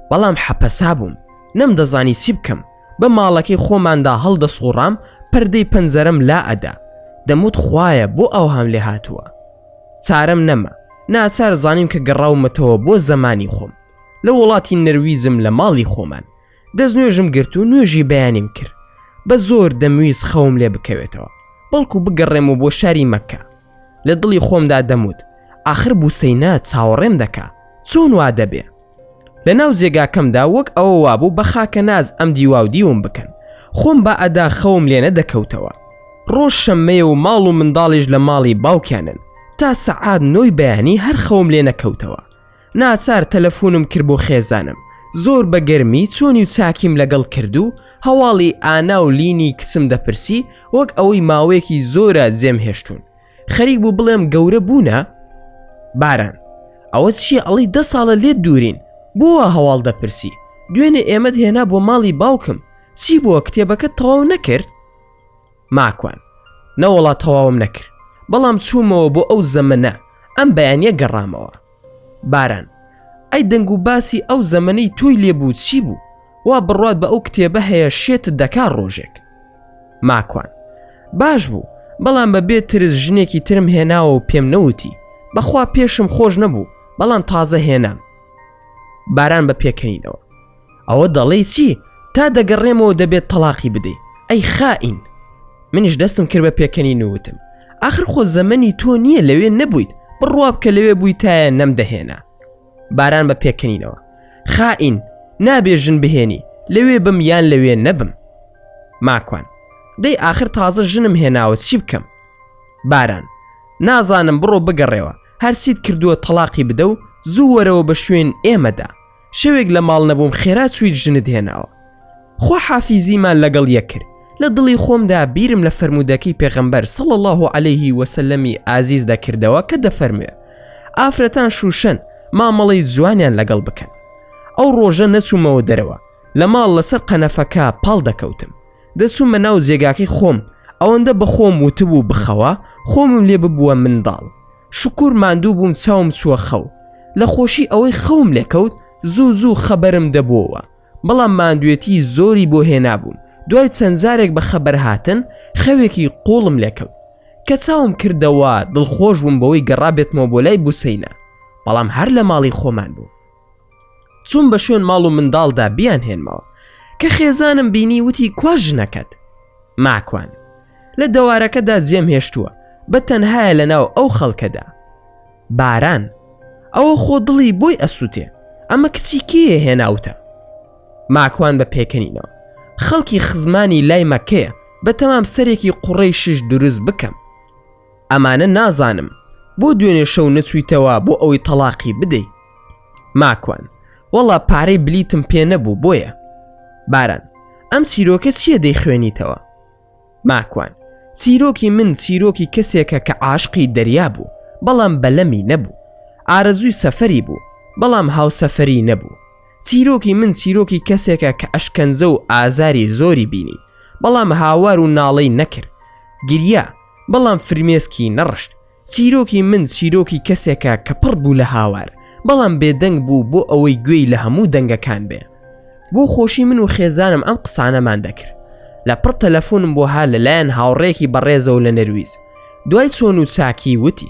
بەڵام حەپەسا بووم، نەمدەزانی چی بکەم. بە ماڵەکەی خۆماندا هەڵدەسوڕام، پەردەی پەنجەرەم لا ئەدا. دەموت خوایە بۆ ئەوهام لێ هاتووە. چارەم نەما، ناچار زانیم کە گەڕاومەتەوە بۆ زەمانی خۆم. لە وڵاتی نەرویزم لە ماڵی خۆمان دەست نوێژم گرت و نوێژی بەیانیم کرد. بە زۆر دەمویست خەوم لێ بکەوێتەوە بەڵکو بگەڕێم و بۆ شاری مەککە. لە دڵی خۆمدا دەموت ئاخر بوسەینە چاوەڕێم دەکا چۆن وا دەبێ. لە ناو جێگاکەمدا وەک ئەوە وابوو بە خاکە ناز ئەم دیوا و دیوم بکەن. خۆم بە ئەدا خەوم لێنە دەکەوتەوە. ڕۆژ شەممەیە و ماڵ و منداڵیش لە ماڵی باوکیانن تا سەعات 9 بەیانی هەر خەوم لێ نەکەوتەوە. ناچار تەلەفۆنم کرد بۆ خێزانم. زۆر بە گەرمی چۆنی و چاکیم لەگەڵ کرد و هەواڵی ئانا و لینی کسم دەپرسی وەک ئەوەی ماوەیەکی زۆرە جێم هێشتون. خەریک بوو بڵێم گەورە بوونە؟ باران ئەوە چی ئەڵی 10 ساڵە لێت دوورین بۆوە هەواڵ دەپرسی؟ دوێنێ ئێمەت هێنا بۆ ماڵی باوکم چی بووە کتێبەکە تەواو نەکرد؟ ماکوان نەوەڵا تەواوم نەکرد بەڵام چوومەوە بۆ ئەو زەمەنە ئەم بەیانیە گەڕامەوە. باران ئەی دەنگ و باسی ئەو زەمەنەی تۆی لێبوو چی بوو؟ وا بڕوات بە ئەو کتێبە هەیە شێتت دەکا ڕۆژێک. ماکوان باش بوو بەڵام بەبێ ترس ژنێکی ترم هێناوە و پێم نەوتی بەخوا پێشم خۆش نەبوو بەڵام تازە هێنام. باران بە پێکەنینەوە ئەوە دەڵێ چی؟ تا دەگەڕێمەوە دەبێت تەلاقی بدەی ئەی خائین. منیش دەستم کرد بە پێکەنین وتم ئاخر خۆ زەمەنی تۆ نییە لەوێ نەبوویت بڕوا بکە لەوێ بوویتایە نەمدەهێنا. باران بە پێکەنینەوە خائین نابێژن بهێنی لەوێ بم یان لەوێ نەبم. ماکوان دەی آخر تازە ژنم هێناوە چی بکەم؟ باران نازانم بڕۆ بگەڕێەوە هەرسیت کردووە تەلاقی بدە و زوو وەرەوە بە شوێن ئێمەدا. شەوێک لە ماڵ نەبووم خێرا چوویت ژنت هێناوە. خۆ حافیزیمان لەگەڵ یەک کرد. لە دڵی خۆمدا بیرم لە فەرمودەکەی پێغەمبەر صلی الله علیه وسلمی ئازیز دەکردەوە کە دەفەرموێ ئافرەتان شوشەن مامەڵەی جوانیان لەگەڵ بکەن. ئەو ڕۆژە نەچوومەوە دەرەوە لە ماڵ لەسەر قەنەفەکە پاڵ دەکەوتم. دەچوومە ناو جێگاکەی خۆم ئەوەندە بە خۆم وتبوو بخەوە خۆمم لێ ببووە منداڵ. شکور ماندوو بووم چاوم چووە خەو. لە خۆشی ئەوەی خەوم لێکەوت زوو خەبەرم دەبووەوە بەڵام ماندوێتی زۆری بۆ هێنابووم. دوای چەند جارێک بە خەبەر هاتن خەوێکی قوڵم لێکەوت کە چاوم کردەوە دڵخۆش بووم بەوەی گەڕابێتمەوە بۆ لای بوسەینە بەڵام هەر لە ماڵی خۆمان بوو. چوون بە شوێن ماڵ و منداڵدا بیان هێنمەوە کە خێزانم بینی وتی کوا ژنەکەت؟ ماکوان لە دەوارەکەدا جێم هێشتووە بە تەنهایە لە ناو ئەو خەڵکەدا. باران ئەوە خۆ دڵی بۆی ئەسووتێ ئەمە کچی کێیە هێناوتە؟ ماکوان بە پێکەنینەوە خەڵکی خزمانی لای مەکەیە بە تەمام سەرێکی قوڕەی شش دروست بکەم. ئەمانە نازانم بۆ دوێنێ شەو نەچوویتەوە بۆ ئەوەی تەلاقی بدەی. ماکوان وەڵا پارەی بلیتم پێ نەبوو بۆیە. باران ئەم چیرۆکە چییە دەیخوێنیتەوە؟ ماکوان چیرۆکی من چیرۆکی کەسێکە کە عاشقی دەریا بوو بەڵام بەلەمی نەبوو. ئارەزووی سەفەری بوو بەڵام هاوسەفەری نەبوو. چیرۆکی من چیرۆکی کەسێکە کە ئەشکەنجە و ئازاری زۆری بینی بەڵام هاوار و ناڵەی نەکرد. گریا بەڵام فرمێسکی نەڕشت. چیرۆکی من چیرۆکی کەسێکە کە پڕ بوو لە هاوار بەڵام بێدەنگ بوو بۆ ئەوەی گوێی لە هەموو دەنگەکان بێ. بۆ خۆشی من و خێزانم ئەم قسانەمان دەکرد. لە پڕ تەلەفۆنم بۆ ها لەلایەن هاوڕێکی بەڕێزەوە لە نەرویز. دوای چۆن و چاکی وتی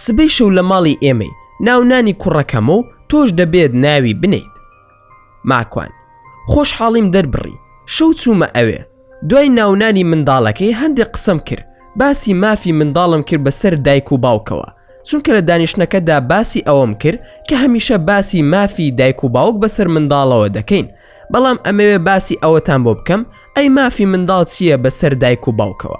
سبەی شەو لە ماڵی ئێمەی ناونانی کوڕەکەمە و تۆش دەبێت ناوی بنیت. ماکوان خۆشحاڵیم دەربڕی شەو چوومە ئەوێ. دوای ناونانی منداڵەکەی هەندێک قسەم کرد باسی مافی منداڵم کرد بەسەر دایک و باوکەوە چونکە لە دانیشتەکەدا باسی ئەوەم کرد کە هەمیشە باسی مافی دایک و باوک بەسەر منداڵەوە دەکەین بەڵام ئەمەوێ باسی ئەوەتان بۆ بکەم ئەی مافی منداڵ چییە بەسەر دایک و باوکەوە.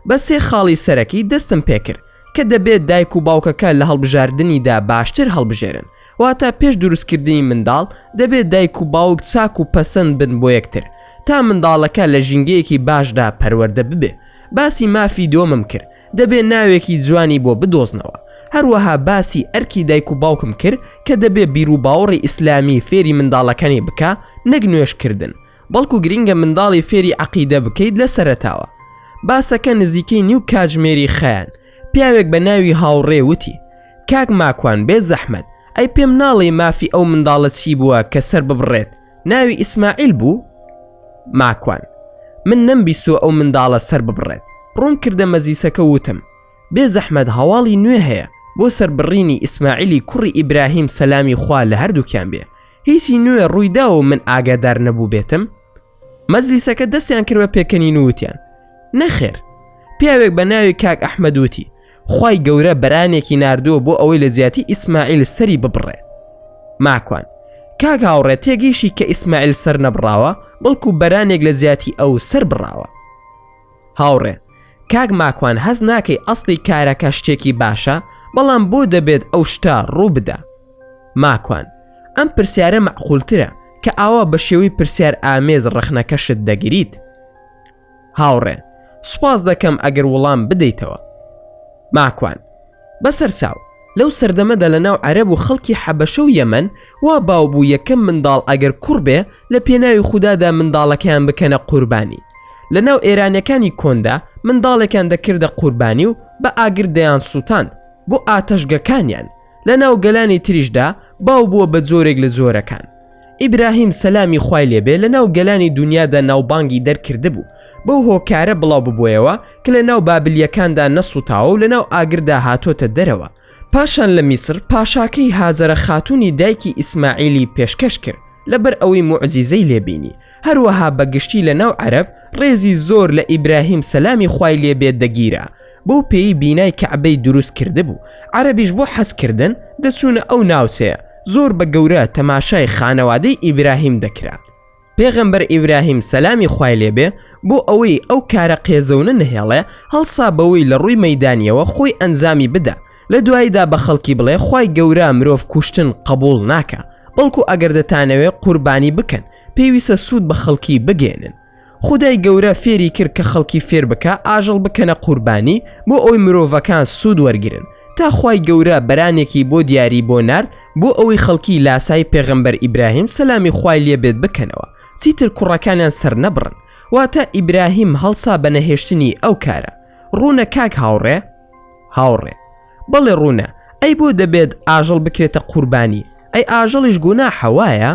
بە سێ خاڵی سەرەکی دەستم پێکرد کە دەبێت دایک و باوکەکە لە هەڵبژاردنیدا باشتر هەڵبژێرن واتە پێش دروستکردنی منداڵ دەبێت دایک و باوک چاک و پەسەند بن بۆ یەکتر تا منداڵەکە لە ژینگەیەکی باشدا پەروەردە ببێ. باسی مافی دۆمم کرد دەبێت ناوێکی جوانی بۆ بدۆزنەوە. هەروەها باسی ئەرکی دایک و باوکم کرد کە دەبێت بیر و باوەڕی ئیسلامی فێری منداڵەکانی بکە نەک نوێشکردن بەڵکو گرینگە منداڵی فێری عەقیدە بکەیت لە سەرەتاوە. باسەکە نزیکەی نیو کاتژمێری خەیان پیاوێک بە ناوی هاوڕێ وتی کاک ماکوان بێ زەحمەت ئەی پێم ناڵێ مافی ئەو منداڵە چی بووە کە سەر ببڕێت ناوی ئیسماعیل بوو؟ ماکوان من نەمبیستوە ئەو منداڵە سەر ببڕێت. ڕوون کردە مەزیسەکە وتم بێ زەحمەت هەواڵی نوێ هەیە بۆ سەربڕینی ئیسماعیلی کوڕی ئیبراهیم سەلامی خوا لە هەردووکیان بێ. هیچی نوێ ڕوویداوە من ئاگادار نەبوو بێتم؟ مەجلیسەکە دەستیان کرد بە پێکەنین و وتیان نەخێر. پیاوێک بە ناوی کاک ئەحمەد وتی خوای گەورە بەرانێکی ناردووە بۆ ئەوەی لە زیاتی ئیسماعیل سەری ببڕێ. ماکوان کاک هاوڕێ تێگەیشتی کە ئیسماعیل سەر نەبڕاوە بەڵکو بەرانێک لە زیاتی ئەو سەر بڕاوە. هاوڕێ کاک ماکوان هەز ناکەی ئەسڵی کارەکە شتێکی باشە بەڵام بۆ دەبێت ئەو شتە ڕوو بدە. ماکوان ئەم پرسیارە مەعقولترە کە ئاوا بە شێوەی پرسیار ئامێز ڕەخنەکەشت دەگریت. هاوڕێ سوپاس دەکەم ئەگەر وەڵام بدەیتەوە. ماکوان بەسەر چاو لەو سەردەمەدا لە ناو عەرەب و خەڵکی حەبەشە و یەمەن وا باو بوو یەکەم منداڵ ئەگەر کوڕ بێ لە پێناوی خودادا منداڵەکەیان بکەنە قوربانی. لە ناو ئێرانیەکانی کۆندا منداڵێکیان دەکردە قوربانی و بە ئاگر دەیان سووتاند بۆ ئاتەشگەکانیان. لە ناو گەلانی تریشدا باو بووە بە جۆرێک لە جۆرەکان. ئیبراهیم سەلامی خوای لێبێ لە ناو گەلانی دنیادا ناوبانگی دەرکرد بوو بەو هۆکارە بڵاو ببوویەوە کە لە ناو بابلیەکاندا نەسووتاوە و لە ناو ئاگردا هاتۆتە دەرەوە. پاشان لە میسر پاشاکەی هازەرە خاتوونی دایکی ئیسماعیلی پێشکەش کرد لەبەر ئەوەی موعجیزەی لێبینی. هەروەها بەگشتی لە ناو عەرەب ڕێزی زۆر لە ئیبراهیم سەلامی خوای لێبێ دەگیرە بۆ پێی بینای کەعبەی دروست کرده بوو. عەرەبیش بۆ حەزکردن دەچوونە ئەو ناوچەیە زۆر بە گەورە تەماشای خانەوادەی ئیبراهیم دەکرا. پێغەمبەر ئیبراهیم سەلامی خوای لێبێ بۆ ئەوەی ئەو کارە قێزەونە نهێڵێ هەڵسا بەوەی لە ڕووی مەیدانیەوە خۆی ئەنجامی بدە. لە دواییدا بە خەڵکی بڵێ خوای گەورە مرۆڤ کوشتن قبول ناکە بەڵکو ئەگەر دەتانەوێ قوربانی بکەن پێویستە سوود بە خەڵکی بگێنن. خدای گەورە فێری کرد کە خەڵکی فێر بکە ئاژەڵ بکەنە قوربانی بۆ ئەوی مرۆڤەکان سوود وەرگرن تا خوای گەورە بەرانێکی بۆ دیاری بۆ نارد بۆ ئەوەی خەڵکی لاسای پێغەمبەر ئیبراهیم سەلامی خوای لێبێت بکەنەوە چیتر کوڕەکانیان سەر نەبڕن. واتە ئیبراهیم هەڵسا بە نەهێشتنی ئەو کارە. ڕوونە کاک هاوڕێ؟ هاوڕێ بەڵێ ڕوونە. ئەی بۆ دەبێت ئاژەڵ بکرێتە قوربانی؟ ئەی ئاژەڵیش گوناحە وایە؟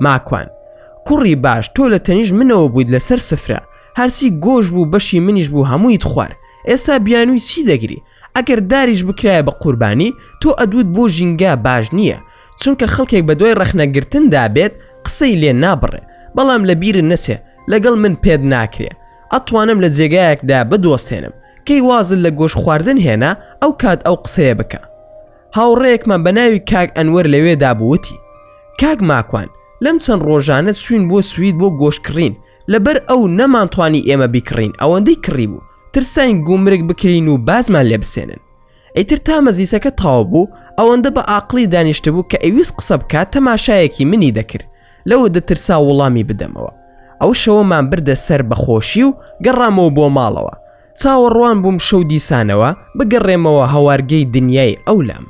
ماکوان کوڕی باش تۆ لە تەنیژ منەوە بوویت لەسەر سفرە هەرسی گۆژ بوو بەشی منیش بوو هەموویت خوار. ئێستا بیانووی چی دەگری؟ ئەگەر داریش بکرایە بە قوربانی تۆ ئەدوت بۆ ژینگە باش نییە چونکە خەڵکێک بە دوای ڕەخنەگرتندا بێت قسەی لێ نابڕێ بەڵام لە بیرت نەچێ لەگەڵ من پێت ناکرێ. ئەتوانم لە جێگایەکدا بدۆستێنم کەی وازت لە گۆش خواردن هێنا ئەو کات ئەو قسەیە بکە. هاوڕێیەکمان بە ناوی کاک ئەنوەر لەوێدا بووتی کاک ماکوان لەم چەند ڕۆژانە سوین بۆ سوید بۆ گۆشکڕین لەبەر ئەو نەمانتوانی ئێمە بیکڕین ئەوەندەی کڕی بوو ترساین گومرگ بکرین و بازمان لێ بسێنن. ئەیتر تا مەزیسەکە تاوا بوو ئەوەندە بە ئاقلی دانیشتە بوو کە ئەویست قسە بکات تەماشایەکی منی دەکرد لەوە دەترسا وەڵامی بدەمەوە. ئەو شەوەمان بردە سەر بەخۆشی و گەڕامەوە بۆ ماڵەوە. چاوەڕوان بووم شەو دیسانەوە بگەڕێمەوە هەوارگەی دنیای ئەولام.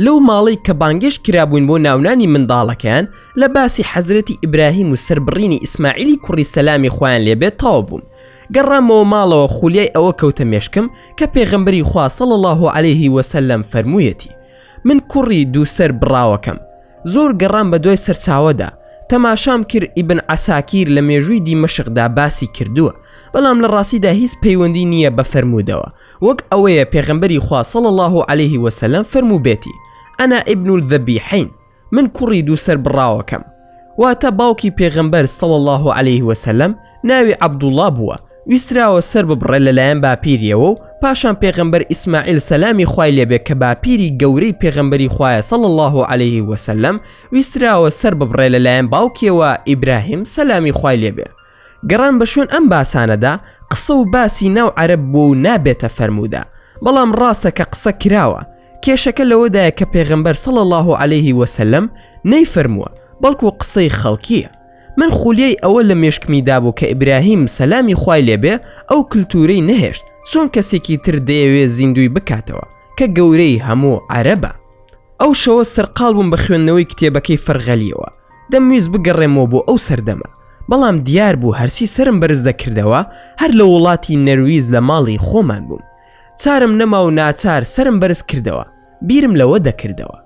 لەو ماڵی کە بانگێش کرابووین بۆ ناونانی منداڵەکەیان لە باسی حەزرەتی ئیبراهیم و سەربڕینی ئیسماعیلی کوڕی سەلامی خۆیان لێبێت تاوا بووم. گەڕامەوە ماڵەوە خولیای ئەوە کەوتە مێشکم کە پێغەمبەری خوا صلی الله علیه وسلم فەرموویەتی من کوڕی دووسەر بڕاوەکەم. زۆر گەڕام بە دوای سەرچاوەدا تەماشام کرد ئیبن عەساکیر لە مێژووی دیمەشقدا باسی کردووە بەڵام لە ڕاستیدا هیچ پەیوەندی نییە بە فەرموودەوە وەک ئەوەیە پێغەمبەری خوا صلی الله علیه وسلم فەرمووبێتی ئەنا ئیبن الذەبیحین من کوڕی دووسەر بڕاوەکەم. واتە باوکی پێغەمبەر صلی الله علیه وسلم ناوی عەبدوڵڵا بووە ویستراوە سەر ببڕێ لەلایەن باپیریەوە و پاشان پێغەمبەر ئیسماعیل سەلامی خوای لێبێ کە باپیری گەورەی پێغەمبەری خوایە صلی الله علیه وسلم ویستراوە سەر ببڕێ لەلایەن باوکیەوە ئیبراهیم سەلامی خوای لێبێ. گەڕان بە شوێن ئەم باسانەدا قسە و باسی ناو عەرەب بوو نابێتە فەرموودا بەڵام ڕاستە کە قسە کراوە. کێشەکە لەوەدایە کە پێغەمبەر صلی الله علیه وسلم نەیفەرمووە بەڵکو قسەی خەڵکیە. من خولیای ئەوە لە مێشکمیدا بوو کە ئیبراهیم سەلامی خوای لێبێ ئەو کلتورەی نەهێشت چۆن کەسێکی تر دەیەوێ زیندوی بکاتەوە کە گەورەی هەموو عەرەبە. ئەو شەوە سەرقاڵ بووم بە خوێندنەوەی کتێبەکەی فەرغەلیەوە. دەمویست بگەڕێمەوە بۆ ئەو سەردەمە بەڵام دیار بوو هەرسی سرم بەرز دەکردەوە هەر لە وڵاتی نەرویز لە ماڵی خۆمان بووم. چارم نەما و ناچار سرم بەرز کردەوە بیرم لەوە دەکردەوە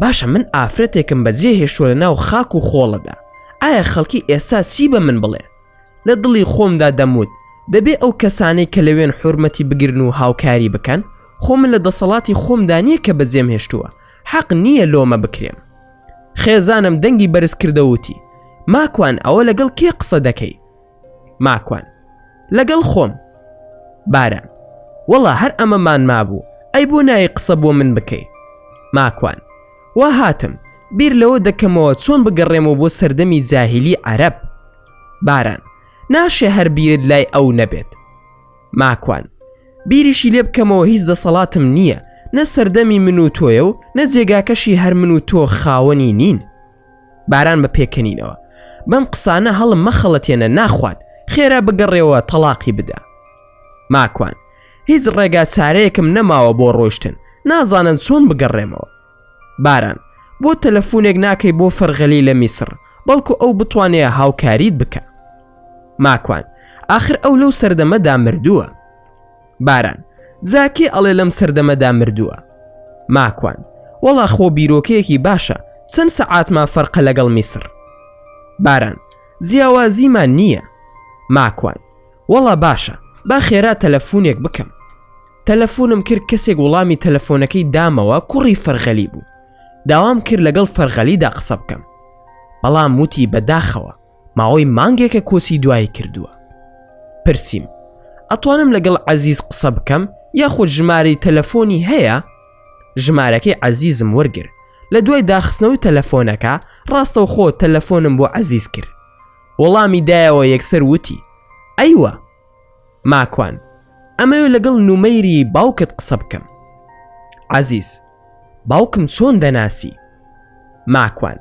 باشە من ئافرەتێکم بەجێ هێشتووە لە ناو خاک و خۆڵەدا. ئایا خەڵکی ئێستا چی بە من بڵێ؟ لە دڵی خۆمدا دەموت دەبێ ئەو کەسانەی کە لەوێن حورمەتی بگرن و هاوکاری بکەن خۆ من لە دەسەڵاتی خۆمدا نییە کە بەجێم هێشتووە حەق نییە لۆمە بکرێم. خێزانم دەنگی بەرز کردەوتی ماکوان ئەوە لەگەڵ کێ قسە دەکەی؟ ماکوان: لەگەڵ خۆم. باران: وەڵا هەر ئەمەمان مابوو، ئەی بۆ نایی قسە بۆ من بکەی. ماکوان: وا هاتم، بیر لەوە دەکەمەوە چۆن بگەڕێمەوە بۆ سەردەمی جاهیلی عەرەب. باران: ناشێ هەر بیرت لای ئەو نەبێت. ماکوان: بیریشی لێ بکەمەوە، هیچ دەسەڵاتم نییە، نە سەردەمی من و تۆیە و نە جێگاکەشی هەر من و تۆ خاوەنی نین. باران بە پێکەنینەوە: بەم قسانە هەڵم مەخەڵەتێنە، ناخوات، خێرا بگەڕێەوە تەلاقی بدە. ماکوان: هیچ ڕێگا چارەیەکم نەماوە بۆ ڕۆیشتن، نازانن چۆن بگەڕێمەوە. باران: بۆ تەلەفۆنێک ناکەی بۆ فەرغەلی لە میسر، بەڵکو ئەو بتوانێ هاوکاریت بکە. ماکوان: ئاخر ئەو لەو سەردەمەدا مردووە. باران: جاکی ئەڵێ لەم سەردەمەدا مردووە. ماکوان: وەڵا خۆ بیرۆکەیەکی باشە، چەند سەعاتمان فەرقە لەگەڵ میسر. باران: جیاوازیمان نییە. ماکوان: وەڵا باشە، با خێرا تەلەفۆنێک بکەم. تەلەفۆنم کرد، کەسێک وەڵامی تەلەفۆنەکەی دامەوە، کوڕی فەرغەلی بوو. داوام کرد لەگەڵ فەرغەلیدا قسە بکەم، بەڵام وتی بەداخەوە ماوەی مانگێکە کۆچی دوایی کردووە. پرسییم: ئەتوانم لەگەڵ عەزیز قسە بکەم یاخود ژمارەی تەلەفۆنی هەیە؟ ژمارەکەی عەزیزم وەرگر. لە دوای داخستنەوەی تەلەفۆنەکە ڕاستەوخۆ تەلەفۆنم بۆ عەزیز کرد. وەڵامی دایەوە یەکسەر وتی: ئەیوە. ماکوان: ئەمەوێ لەگەڵ نومەیری باوکت قسە بکەم. عەزیز: باوکم چۆن دەناسی؟ ماکوان: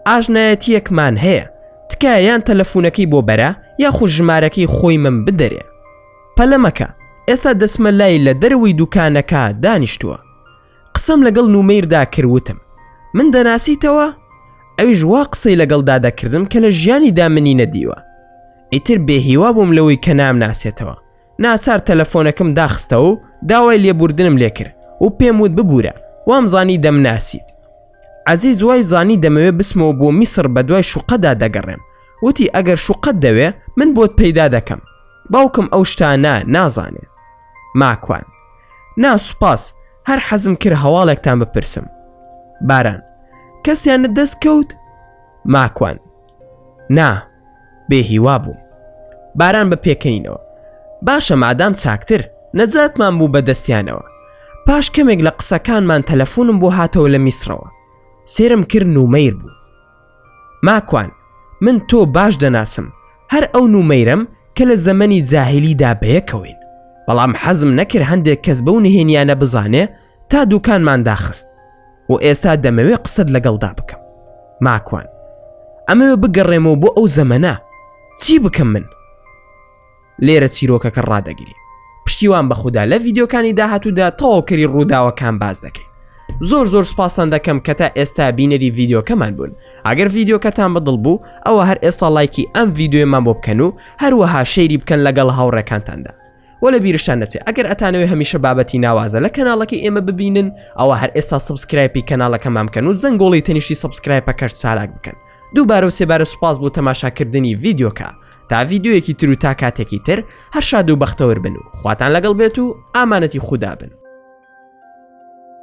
ئاژنایەتیەکمان هەیە، تکایە یان تەلەفۆنەکەی بۆ بەرە یاخود ژمارەکەی خۆی من بدەرێ. پەلەمەکە، ئێستا دەسمە لای لە دەرەوەی دوکانەکە دانیشتووە. قسەم لەگەڵ نومەیردا کردوتم: من دەناسیتەوە؟ ئەویش وا قسەی لەگەڵدا دەکردم کە لە ژیانیدا منی نەدیوە. ئیتر بێهیوا بووم لەوەی کە نامناسێتەوە. ناچار تەلەفۆنەکەم داخستەوە و داوای لێبوردنم لێ کرد و پێم وت ببوورە، وام زانی دەمناسیت. عەزیز وای زانی دەمەوێت بسمەوە بۆ میسر بە دوای شوقەدا دەگەڕێم. وتی ئەگەر شوقەت دەوێ من بۆت پەیدا دەکەم. باوکم ئەو شتانە نازانێ. ماکوان: نا سوپاس، هەر حەزم کرد هەواڵێکتان بپرسم. باران: کەسیانت دەست کەوت؟ ماکوان: نا، بێهیوا بووم. باران بە پێکەنینەوە: باشە، مادام چاکتر، نەجاتمان بوو بە دەستیانەوە. پاش کەمێک لە قسەکانمان تەلەفۆنم بۆ هاتەوە لە میسرەوە. سێرم کرد نومەیر بوو. ماکوان: من تۆ باش دەناسم، هەر ئەو نومەیرم کە لە زەمەنی جاهیلیدا بەیەکەوەین، بەڵام حەزم نەکرد هەندێک کەس بەو نهێنیانە بزانێ تا دوکانمان داخست و ئێستا دەمەوێ قسەت لەگەڵدا بکەم. ماکوان: ئەمەوێ بگەڕێمەوە بۆ ئەو زەمەنە، چی بکەم من؟ لێرە چیرۆکەکە ڕادەگیری. پشتیوان بە خوددا لە ڤیدیۆکانی داهاتوودا تەواوکەری ڕووداوەکان باز دەکەین. زۆر سپاسان دەکەم کە تا ئێستا بینەری ڤیدیۆکەمان بوون. ئەگەر ڤیدیۆکەتان بەدڵ بوو ئەوە هەر ئێستا لایکی ئەم ڤیدیۆمان بۆ بکەن و هەروەها شەیری بکەن لەگەڵ هاوڕێکانتاندا. وە لە بیرشتان نەچێت ئەگەر ئەتانەوێت هەمیشە بابەتی ناوازە لە کەناڵەکەی ئێمە ببینن، ئەوە هەر ئێستا سبسکرایبی کەناڵەکەمان بکەن و زەنگۆڵی تەنیشتی سبسکرایبەکەش چالاک بکەن. دووبارە و سێبارە سوپاس بۆ تەماشاکردنی ڤیدیۆکە. تا ڤیدیۆیەکی تر و تا کاتێکی تر هەر شاد و بەختەوەر بن و خواتان لەگەڵ بێت و ئامانەتی خوددا بن.